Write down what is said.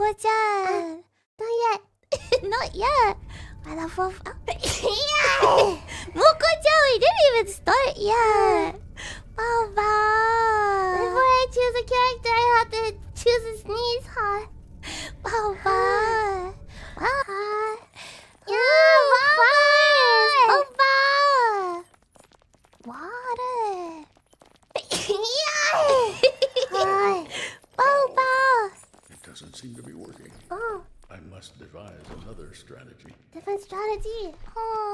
Moco-chan. Not yet. Not yet. I love yeah. Moco-chan, we didn't even start yet. Baba. Before I choose a character, I have to choose a sneeze, huh? Baba. Baba. Water. Hi. Boba. It doesn't seem to be working. Oh, I must devise another strategy. different strategy. Oh.